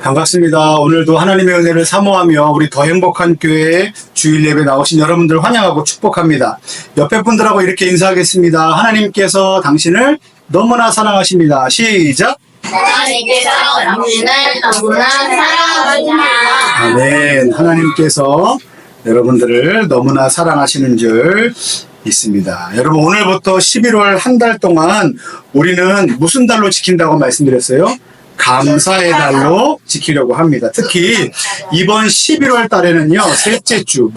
반갑습니다. 오늘도 하나님의 은혜를 사모하며 우리 더 행복한 교회에 주일 예배 나오신 여러분들 환영하고 축복합니다. 옆에 분들하고 이렇게 인사하겠습니다. 하나님께서 당신을 너무나 사랑하십니다. 시작! 하나님께서 당신을 너무나 사랑하십니다. 아멘. 하나님께서 여러분들을 너무나 사랑하시는 줄 있습니다. 여러분, 오늘부터 11월 한 달 동안 우리는 무슨 달로 지킨다고 말씀드렸어요? 감사의 달로 지키려고 합니다. 특히 이번 11월 달에는요, 셋째 주,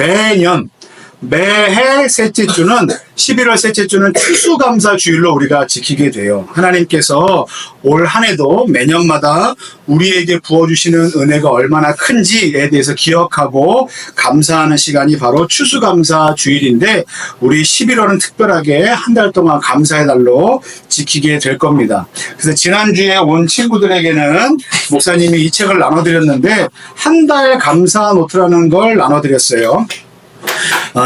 매해 셋째 주는 11월 셋째 주는 추수감사 주일로 우리가 지키게 돼요. 하나님께서 올 한 해도 매년마다 우리에게 부어주시는 은혜가 얼마나 큰지에 대해서 기억하고 감사하는 시간이 바로 추수감사 주일인데, 우리 11월은 특별하게 한 달 동안 감사의 달로 지키게 될 겁니다. 그래서 지난주에 온 친구들에게는 목사님이 이 책을 나눠드렸는데, 한 달 감사 노트라는 걸 나눠드렸어요.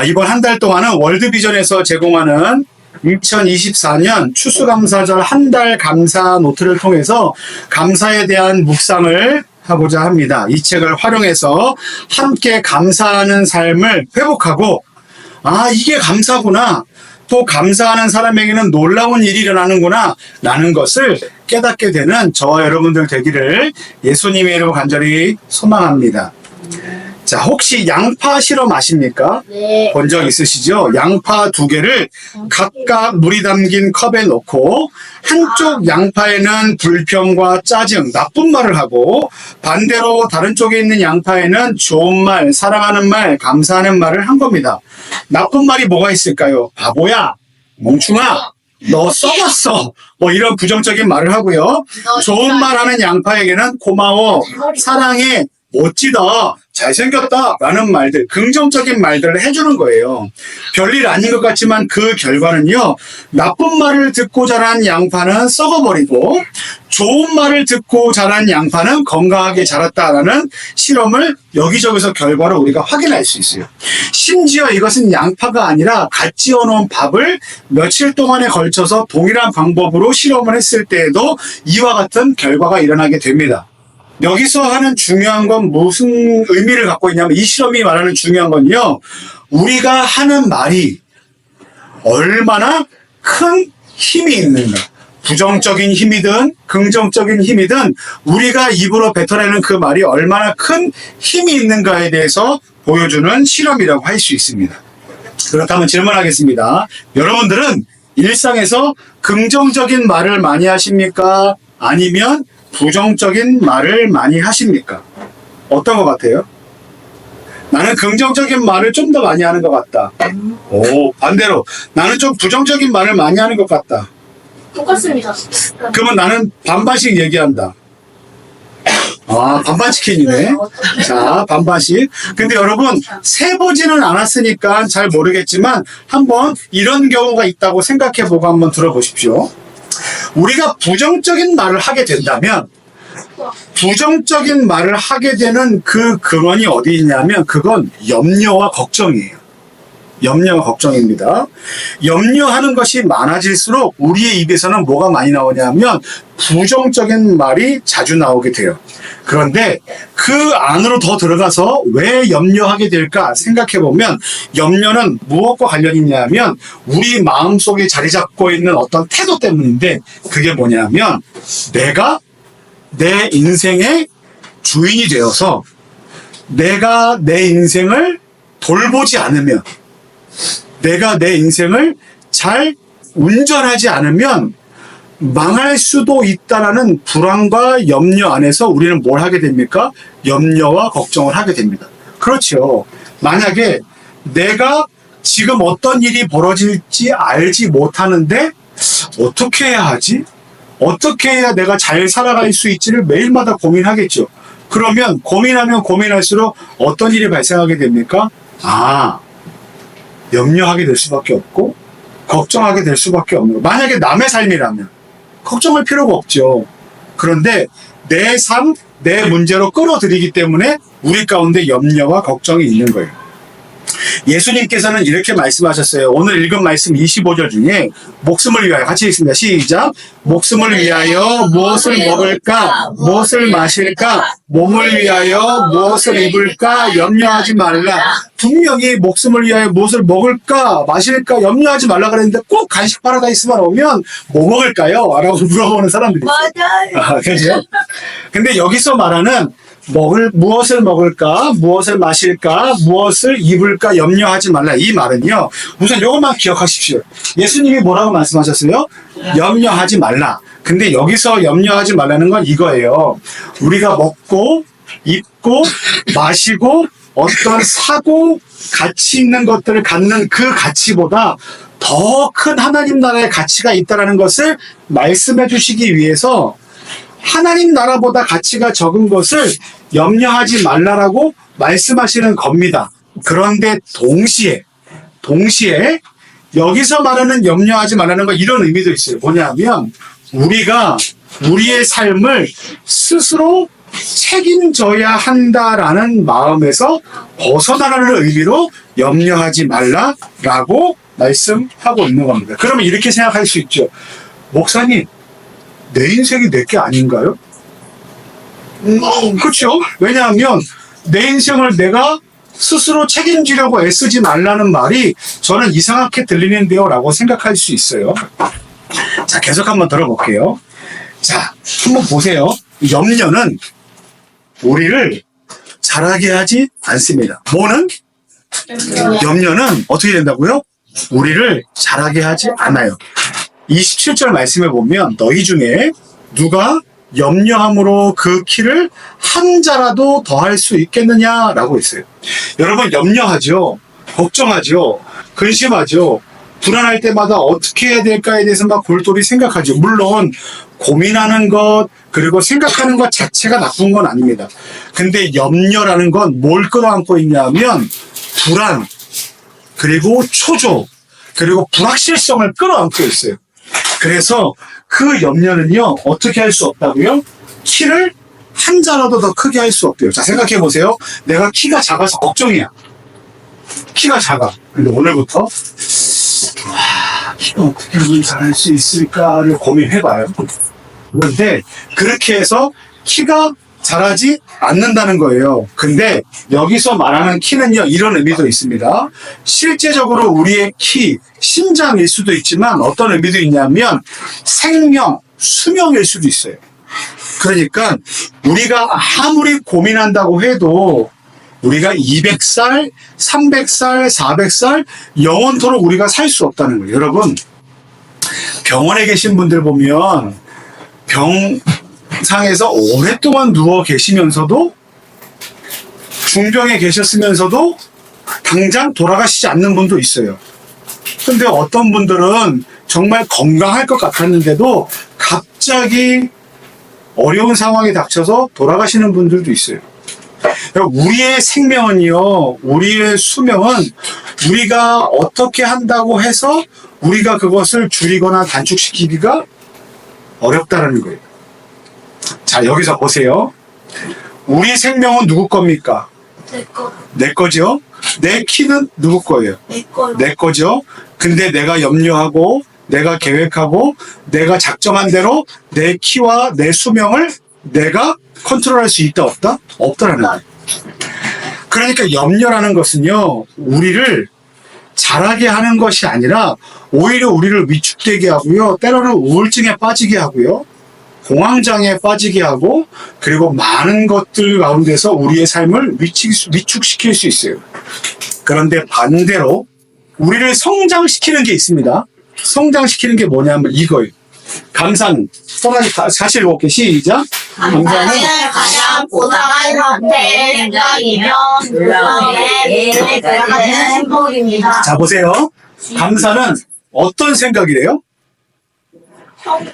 이번 한 달 동안은 월드비전에서 제공하는 2024년 추수감사절 한 달 감사 노트를 통해서 감사에 대한 묵상을 하고자 합니다. 이 책을 활용해서 함께 감사하는 삶을 회복하고, 이게 감사구나, 또 감사하는 사람에게는 놀라운 일이 일어나는구나 라는 것을 깨닫게 되는 저와 여러분들 되기를 예수님의 이름으로 간절히 소망합니다. 자, 혹시 양파 시럽 아십니까? 네. 본 적 있으시죠? 양파 2개를 각각 물이 담긴 컵에 넣고, 한쪽 양파에는 불평과 짜증, 나쁜 말을 하고, 반대로 다른 쪽에 있는 양파에는 좋은 말, 사랑하는 말, 감사하는 말을 한 겁니다. 나쁜 말이 뭐가 있을까요? 바보야, 멍충아, 너 썩었어, 이런 부정적인 말을 하고요. 좋은 말 하는 양파에게는 고마워, 사랑해, 멋지다, 잘생겼다 라는 말들, 긍정적인 말들을 해주는 거예요. 별일 아닌 것 같지만 그 결과는요, 나쁜 말을 듣고 자란 양파는 썩어버리고, 좋은 말을 듣고 자란 양파는 건강하게 자랐다라는 실험을 여기저기서 결과를 우리가 확인할 수 있어요. 심지어 이것은 양파가 아니라 갓 지어놓은 밥을 며칠 동안에 걸쳐서 동일한 방법으로 실험을 했을 때에도 이와 같은 결과가 일어나게 됩니다. 여기서 하는 중요한 건 무슨 의미를 갖고 있냐면, 이 실험이 말하는 중요한 건요, 우리가 하는 말이 얼마나 큰 힘이 있는가, 부정적인 힘이든 긍정적인 힘이든 우리가 입으로 뱉어내는 그 말이 얼마나 큰 힘이 있는가에 대해서 보여주는 실험이라고 할 수 있습니다. 그렇다면 질문하겠습니다. 여러분들은 일상에서 긍정적인 말을 많이 하십니까? 아니면 부정적인 말을 많이 하십니까? 어떤 것 같아요? 나는 긍정적인 말을 좀 더 많이 하는 것 같다. 반대로 나는 좀 부정적인 말을 많이 하는 것 같다. 똑같습니다. 그러면 나는 반반씩 얘기한다. 반반 치킨이네. 자, 반반씩. 근데 여러분, 세보지는 않았으니까 잘 모르겠지만 한번 이런 경우가 있다고 생각해보고 한번 들어보십시오. 우리가 부정적인 말을 하게 된다면, 부정적인 말을 하게 되는 그 근원이 어디 있냐면, 그건 염려와 걱정이에요. 염려와 걱정입니다. 염려하는 것이 많아질수록 우리의 입에서는 뭐가 많이 나오냐면 부정적인 말이 자주 나오게 돼요. 그런데 그 안으로 더 들어가서 왜 염려하게 될까 생각해보면, 염려는 무엇과 관련이 있냐면 우리 마음속에 자리 잡고 있는 어떤 태도 때문인데, 그게 뭐냐면 내가 내 인생의 주인이 되어서 내가 내 인생을 돌보지 않으면, 내가 내 인생을 잘 운전하지 않으면 망할 수도 있다라는 불안과 염려 안에서 우리는 뭘 하게 됩니까? 염려와 걱정을 하게 됩니다. 그렇죠. 만약에 내가 지금 어떤 일이 벌어질지 알지 못하는데 어떻게 해야 하지? 어떻게 해야 내가 잘 살아갈 수 있지를 매일마다 고민하겠죠. 그러면 고민하면 고민할수록 어떤 일이 발생하게 됩니까? 염려하게 될 수밖에 없고 걱정하게 될 수밖에 없는 거예요. 만약에 남의 삶이라면 걱정할 필요가 없죠. 그런데 내 삶, 내 문제로 끌어들이기 때문에 우리 가운데 염려와 걱정이 있는 거예요. 예수님께서는 이렇게 말씀하셨어요. 오늘 읽은 말씀 25절 중에 목숨을 위하여, 같이 읽습니다. 시작. 목숨을 위하여 무엇을 먹을까, 무엇을 마실까, 몸을 위하여 무엇을 입을까 염려하지 말라. 분명히 목숨을 위하여 무엇을 먹을까 마실까 염려하지 말라 그랬는데 꼭 간식 파라다이스만 오면 뭐 먹을까요? 라고 물어보는 사람들이 있어요. 맞아요. 그죠? 근데 여기서 말하는 무엇을 먹을까, 무엇을 마실까, 무엇을 입을까 염려하지 말라. 이 말은요, 우선 이것만 기억하십시오. 예수님이 뭐라고 말씀하셨어요? 염려하지 말라. 근데 여기서 염려하지 말라는 건 이거예요. 우리가 먹고, 입고, 마시고, 어떤 사고, 가치 있는 것들을 갖는 그 가치보다 더 큰 하나님 나라의 가치가 있다는 것을 말씀해 주시기 위해서 하나님 나라보다 가치가 적은 것을 염려하지 말라라고 말씀하시는 겁니다. 그런데 동시에 여기서 말하는 염려하지 말라는 건 이런 의미도 있어요. 뭐냐면 우리가 우리의 삶을 스스로 책임져야 한다라는 마음에서 벗어나라는 의미로 염려하지 말라라고 말씀하고 있는 겁니다. 그러면 이렇게 생각할 수 있죠. 목사님, 내 인생이 내 게 아닌가요? 그렇죠. 왜냐하면 내 인생을 내가 스스로 책임지려고 애쓰지 말라는 말이 저는 이상하게 들리는데요 라고 생각할 수 있어요. 자, 계속 한번 들어볼게요. 자, 한번 보세요. 염려는 우리를 자라게 하지 않습니다. 뭐는? 염려는 어떻게 된다고요? 우리를 자라게 하지 않아요. 27절 말씀에 보면 너희 중에 누가 염려함으로 그 키를 한 자라도 더할 수 있겠느냐라고 있어요. 여러분 염려하죠. 걱정하죠. 근심하죠. 불안할 때마다 어떻게 해야 될까에 대해서 막 골똘히 생각하죠. 물론 고민하는 것 그리고 생각하는 것 자체가 나쁜 건 아닙니다. 근데 염려라는 건 뭘 끌어안고 있냐면 불안 그리고 초조 그리고 불확실성을 끌어안고 있어요. 그래서 그 염려는요 어떻게 할 수 없다고요? 키를 한 자라도 더 크게 할 수 없대요. 자, 생각해 보세요. 내가 키가 작아서 걱정이야. 키가 작아. 근데 오늘부터 키가 어떻게 하면 잘할 수 있을까를 고민해봐요. 그런데 그렇게 해서 키가 자라지 않는다는 거예요. 근데 여기서 말하는 키는요 이런 의미도 있습니다. 실제적으로 우리의 키, 심장일 수도 있지만 어떤 의미도 있냐면 생명, 수명일 수도 있어요. 그러니까 우리가 아무리 고민한다고 해도 우리가 200살, 300살, 400살 영원토록 우리가 살 수 없다는 거예요. 여러분 병원에 계신 분들 보면 병상에서 오랫동안 누워 계시면서도 중병에 계셨으면서도 당장 돌아가시지 않는 분도 있어요. 근데 어떤 분들은 정말 건강할 것 같았는데도 갑자기 어려운 상황이 닥쳐서 돌아가시는 분들도 있어요. 우리의 생명은요, 우리의 수명은 우리가 어떻게 한다고 해서 우리가 그것을 줄이거나 단축시키기가 어렵다는 거예요. 자, 여기서 보세요. 우리 생명은 누구 겁니까? 내 거. 내 거죠. 내 키는 누구 거예요? 내 거. 내 거죠. 근데 내가 염려하고 내가 계획하고 내가 작정한 대로 내 키와 내 수명을 내가 컨트롤할 수 있다 없다? 없다라는 거예요. 그러니까 염려라는 것은요 우리를 자라게 하는 것이 아니라 오히려 우리를 위축되게 하고요 때로는 우울증에 빠지게 하고요 공황장애에 빠지게 하고 그리고 많은 것들 가운데서 우리의 삶을 위축시킬 수 있어요. 그런데 반대로 우리를 성장시키는 게 있습니다. 성장시키는 게 뭐냐면 이거예요. 감사는 또다시 다시 읽어볼게요. 시작. 감사는 가장 보상할 내 생각이면 물론의 행복입니다. 자 보세요. 감사는 어떤 생각이래요?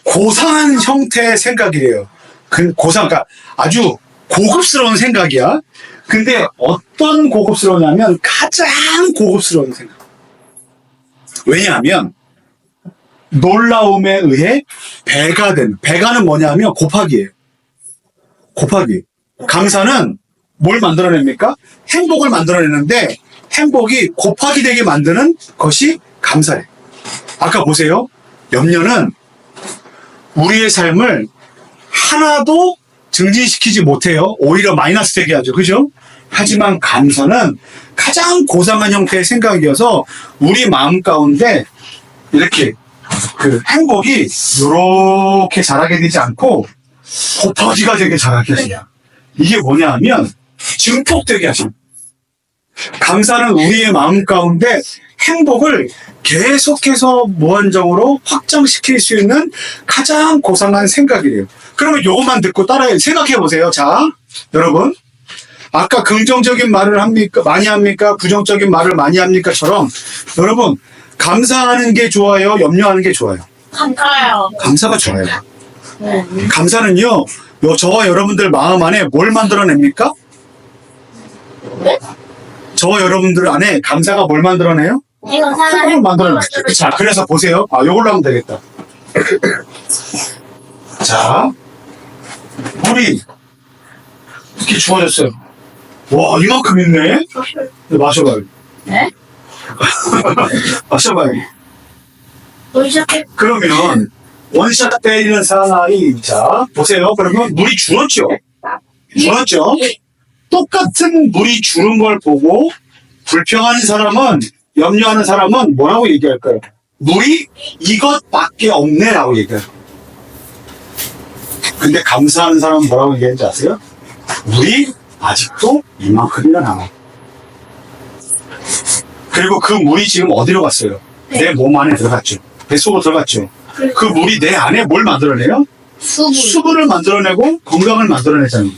고상한 형태의 생각이래요. 그러니까 아주 고급스러운 생각이야. 근데 어떤 고급스러우냐면 가장 고급스러운 생각. 왜냐하면 놀라움에 의해 배가는 뭐냐면 곱하기예요. 곱하기. 감사는 뭘 만들어냅니까? 행복을 만들어내는데 행복이 곱하기 되게 만드는 것이 감사예요. 아까 보세요. 염려는 우리의 삶을 하나도 증진시키지 못해요. 오히려 마이너스 되게 하죠. 그죠? 하지만 감사는 가장 고상한 형태의 생각이어서 우리 마음 가운데 이렇게 그 행복이 이렇게 자라게 되지 않고 곱하기가 되게 자라게 하시냐. 이게 뭐냐 하면 증폭되게 하십니다. 감사는 우리의 마음 가운데 행복을 계속해서 무한정으로 확장시킬 수 있는 가장 고상한 생각이에요. 그러면 요것만 듣고 생각해 보세요. 자, 여러분. 아까 긍정적인 말을 많이 합니까? 부정적인 말을 많이 합니까?처럼 여러분, 감사하는 게 좋아요? 염려하는 게 좋아요? 감사해요. 감사가 좋아요. 감사는요, 저와 여러분들 마음 안에 뭘 만들어냅니까? 저와 여러분들 안에 감사가 뭘 만들어내요? 이거 행복을 만들어내요. 자, 그래서 보세요. 요걸로 하면 되겠다. 자, 물이 이렇게 주어졌어요. 와, 이만큼 있네? 네, 마셔봐요. 네? 마셔봐요. 원샷 그러면 원샷 때리는 사나이. 자, 보세요. 그러면 물이 줄었죠? 줄었죠? 똑같은 물이 줄은 걸 보고 불평하는 사람은, 염려하는 사람은 뭐라고 얘기할까요? 물이 이것밖에 없네 라고 얘기해요. 근데 감사하는 사람은 뭐라고 얘기하는지 아세요? 물이 아직도 이만큼이나 남아. 그리고 그 물이 지금 어디로 갔어요? 내 몸 안에 들어갔죠. 뱃속으로 들어갔죠. 그 물이 내 안에 뭘 만들어내요? 수분을 만들어내고 건강을 만들어내잖아요.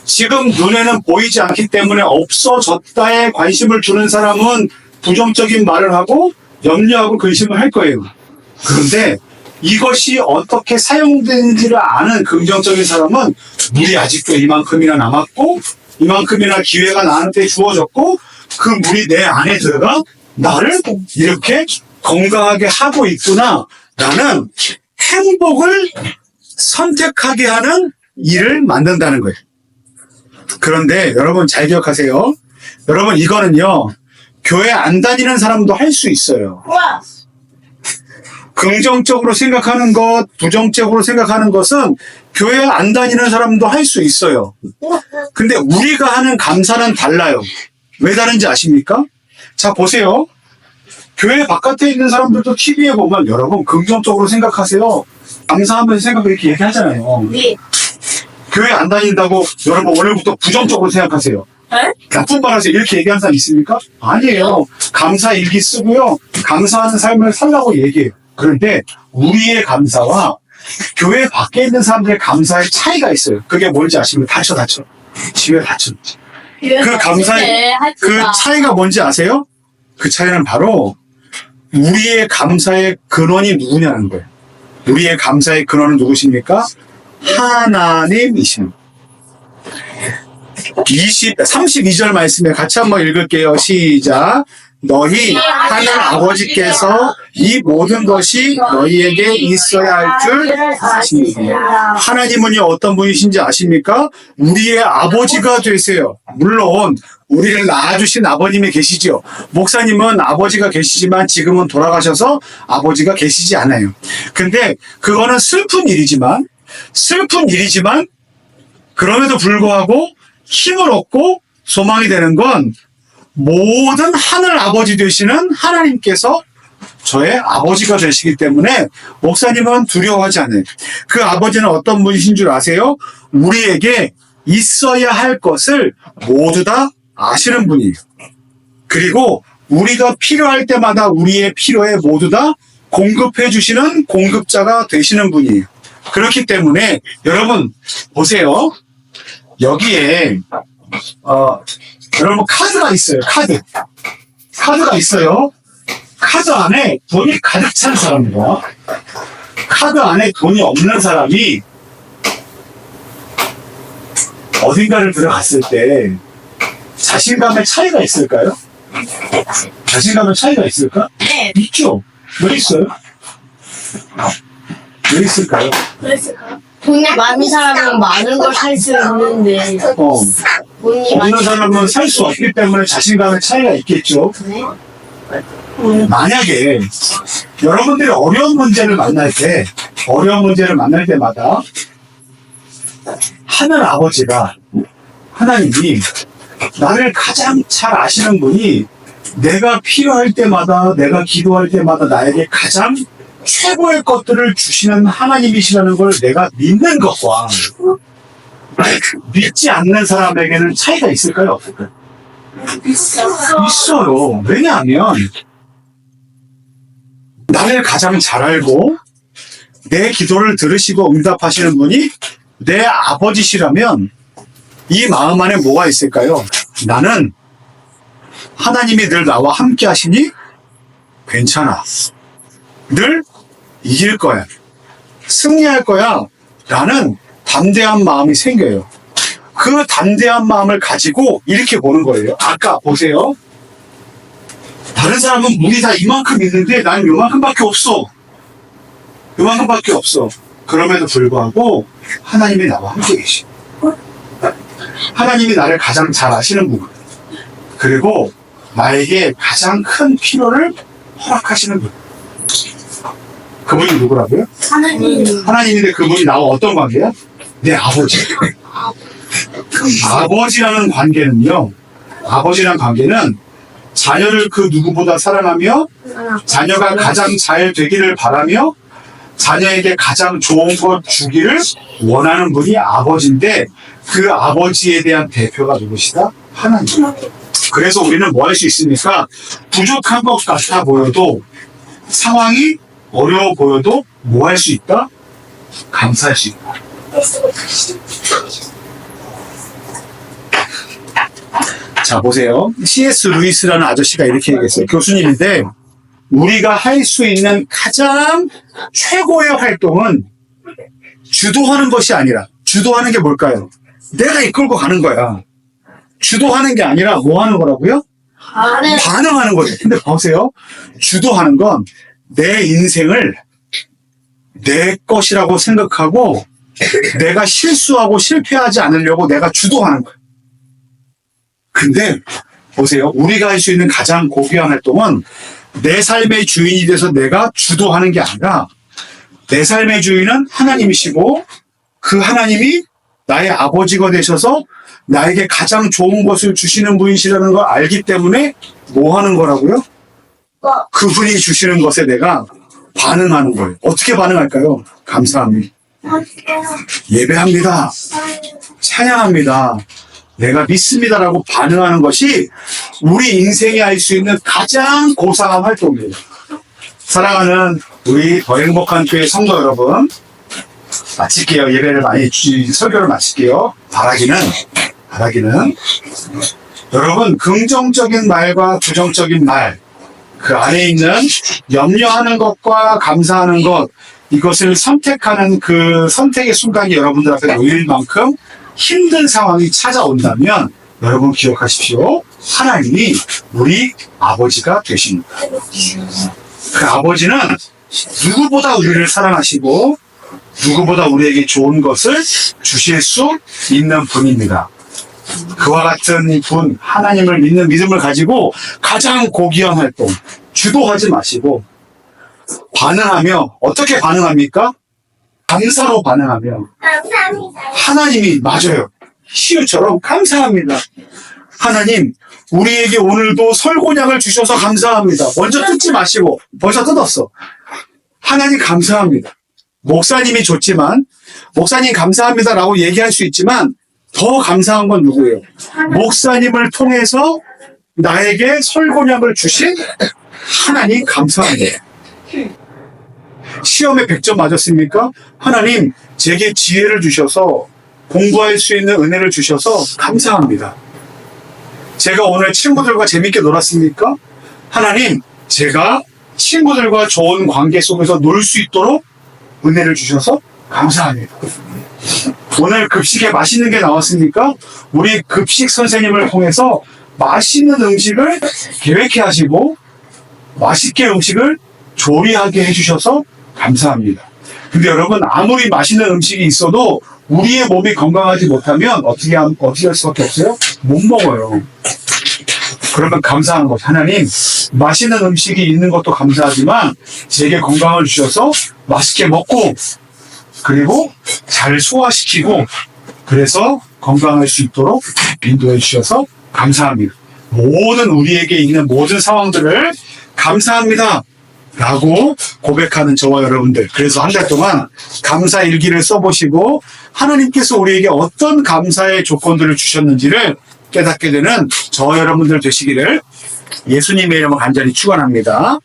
지금 눈에는 보이지 않기 때문에 없어졌다에 관심을 주는 사람은 부정적인 말을 하고 염려하고 근심을 할 거예요. 그런데 이것이 어떻게 사용되는지를 아는 긍정적인 사람은 물이 아직도 이만큼이나 남았고 이만큼이나 기회가 나한테 주어졌고 그 물이 내 안에 들어가 나를 이렇게 건강하게 하고 있구나. 라는 행복을 선택하게 하는 일을 만든다는 거예요. 그런데 여러분 잘 기억하세요. 여러분 이거는요. 교회 안 다니는 사람도 할 수 있어요. 우와. 긍정적으로 생각하는 것, 부정적으로 생각하는 것은 교회 안 다니는 사람도 할 수 있어요. 근데 우리가 하는 감사는 달라요. 왜 다른지 아십니까? 자, 보세요. 교회 바깥에 있는 사람들도 TV에 보면 여러분 긍정적으로 생각하세요. 감사하면서 생각을 이렇게 얘기하잖아요. 네. 교회 안 다닌다고 여러분 오늘부터 부정적으로 생각하세요. 네? 나쁜 말 하세요. 이렇게 얘기하는 사람 있습니까? 아니에요. 감사 일기 쓰고요. 감사하는 삶을 살라고 얘기해요. 그런데 우리의 감사와 교회 밖에 있는 사람들의 감사의 차이가 있어요. 그게 뭔지 아십니까? 다쳐. 집에 다쳐. 그 감사의 그 차이가 뭔지 아세요? 그 차이는 바로 우리의 감사의 근원이 누구냐는 거예요. 우리의 감사의 근원은 누구십니까? 하나님이십니다. 32절 말씀에 같이 한번 읽을게요. 시작. 너희 하늘 아버지께서 이 모든 것이 너희에게 있어야 할 줄 아십니다. 하나님은요 어떤 분이신지 아십니까? 우리의 아버지가 되세요. 물론 우리를 낳아주신 아버님이 계시죠. 목사님은 아버지가 계시지만 지금은 돌아가셔서 아버지가 계시지 않아요. 근데 그거는 슬픈 일이지만 그럼에도 불구하고 힘을 얻고 소망이 되는 건 모든 하늘 아버지 되시는 하나님께서 저의 아버지가 되시기 때문에 목사님은 두려워하지 않아요. 그 아버지는 어떤 분이신 줄 아세요? 우리에게 있어야 할 것을 모두 다 아시는 분이에요. 그리고 우리가 필요할 때마다 우리의 필요에 모두 다 공급해 주시는 공급자가 되시는 분이에요. 그렇기 때문에 여러분 보세요. 여기에 여러분 카드가 있어요. 카드가 있어요. 카드 안에 돈이 가득 찬 사람입니다. 카드 안에 돈이 없는 사람이 어딘가를 들어갔을 때 자신감의 차이가 있을까요? 자신감의 차이가 있을까? 네. 있죠. 왜 있어요? 왜 있을까요? 돈이 많은 사람은 많은 걸 살 수 있는데 돈이 없는 사람은 살 수 없기 때문에 자신감의 차이가 있겠죠. 만약에 여러분들이 어려운 문제를 만날 때마다 하늘 아버지가 하나님이 나를 가장 잘 아시는 분이 내가 필요할 때마다 내가 기도할 때마다 나에게 가장 최고의 것들을 주시는 하나님이시라는 걸 내가 믿는 것과 믿지 않는 사람에게는 차이가 있을까요? 없을까요? 있어요. 왜냐하면 나를 가장 잘 알고 내 기도를 들으시고 응답하시는 분이 내 아버지시라면 이 마음 안에 뭐가 있을까요? 나는 하나님이 늘 나와 함께 하시니 괜찮아. 늘 이길 거야. 승리할 거야. 라는 담대한 마음이 생겨요. 그 담대한 마음을 가지고 이렇게 보는 거예요. 아까 보세요. 다른 사람은 물이 다 이만큼 있는데 나는 요만큼밖에 없어. 요만큼밖에 없어. 그럼에도 불구하고 하나님이 나와 함께 계시. 하나님이 나를 가장 잘 아시는 분. 그리고 나에게 가장 큰 필요를 허락하시는 분. 그분이 누구라고요? 하나님인데 그분이 나와 어떤 관계야? 내 아버지. 아버지라는 관계는요. 아버지라는 관계는 자녀를 그 누구보다 사랑하며 자녀가 가장 잘 되기를 바라며 자녀에게 가장 좋은 것 주기를 원하는 분이 아버지인데 그 아버지에 대한 대표가 누구시다? 하나님. 그래서 우리는 뭐 할 수 있습니까? 부족한 것 같아 보여도 상황이 어려워 보여도 뭐 할 수 있다? 감사할 수 있다. 자, 보세요. C.S. 루이스라는 아저씨가 이렇게 얘기했어요. 교수님인데 우리가 할 수 있는 가장 최고의 활동은 주도하는 것이 아니라 주도하는 게 뭘까요? 내가 이끌고 가는 거야. 주도하는 게 아니라 뭐 하는 거라고요? 반응하는 거예요. 근데 보세요. 주도하는 건 내 인생을 내 것이라고 생각하고 내가 실수하고 실패하지 않으려고 내가 주도하는 거예요. 근데 보세요. 우리가 할 수 있는 가장 고귀한 활동은 내 삶의 주인이 돼서 내가 주도하는 게 아니라 내 삶의 주인은 하나님이시고 그 하나님이 나의 아버지가 되셔서 나에게 가장 좋은 것을 주시는 분이시라는 걸 알기 때문에 뭐 하는 거라고요? 그분이 주시는 것에 내가 반응하는 거예요. 어떻게 반응할까요? 감사합니다. 예배합니다. 찬양합니다. 내가 믿습니다라고 반응하는 것이 우리 인생에 할 수 있는 가장 고상한 활동이에요. 사랑하는 우리 더 행복한 교회 성도 여러분, 마칠게요. 예배를 설교를 마칠게요. 바라기는 여러분 긍정적인 말과 부정적인 말, 그 안에 있는 염려하는 것과 감사하는 것, 이것을 선택하는 그 선택의 순간이 여러분들 앞에 놓일 만큼 힘든 상황이 찾아온다면 여러분 기억하십시오. 하나님이 우리 아버지가 되십니다. 그 아버지는 누구보다 우리를 사랑하시고 누구보다 우리에게 좋은 것을 주실 수 있는 분입니다. 그와 같은 분, 하나님을 믿는 믿음을 가지고 가장 고귀한 활동, 주도하지 마시고 반응하며, 어떻게 반응합니까? 감사로 반응하며, 하나님이 맞아요. 시우처럼 감사합니다. 하나님, 우리에게 오늘도 설곤약을 주셔서 감사합니다. 먼저 뜯지 마시고, 벌써 뜯었어. 하나님 감사합니다. 목사님이 좋지만, 목사님 감사합니다라고 얘기할 수 있지만, 더 감사한 건 누구예요? 목사님을 통해서 나에게 설곤약을 주신 하나님 감사합니다. 시험에 100점 맞았습니까? 하나님 제게 지혜를 주셔서 공부할 수 있는 은혜를 주셔서 감사합니다. 제가 오늘 친구들과 재밌게 놀았습니까? 하나님 제가 친구들과 좋은 관계 속에서 놀 수 있도록 은혜를 주셔서 감사합니다. 오늘 급식에 맛있는 게 나왔습니까? 우리 급식 선생님을 통해서 맛있는 음식을 계획해 하시고 맛있게 음식을 조리하게 해주셔서 감사합니다. 근데 여러분 아무리 맛있는 음식이 있어도 우리의 몸이 건강하지 못하면 어떻게 할 수밖에 없어요? 못 먹어요. 그러면 감사한 것, 하나님 맛있는 음식이 있는 것도 감사하지만 제게 건강을 주셔서 맛있게 먹고 그리고 잘 소화시키고 그래서 건강할 수 있도록 인도해 주셔서 감사합니다. 모든 우리에게 있는 모든 상황들을 감사합니다 라고 고백하는 저와 여러분들, 그래서 한 달 동안 감사 일기를 써보시고 하나님께서 우리에게 어떤 감사의 조건들을 주셨는지를 깨닫게 되는 저와 여러분들 되시기를 예수님의 이름으로 간절히 축원합니다.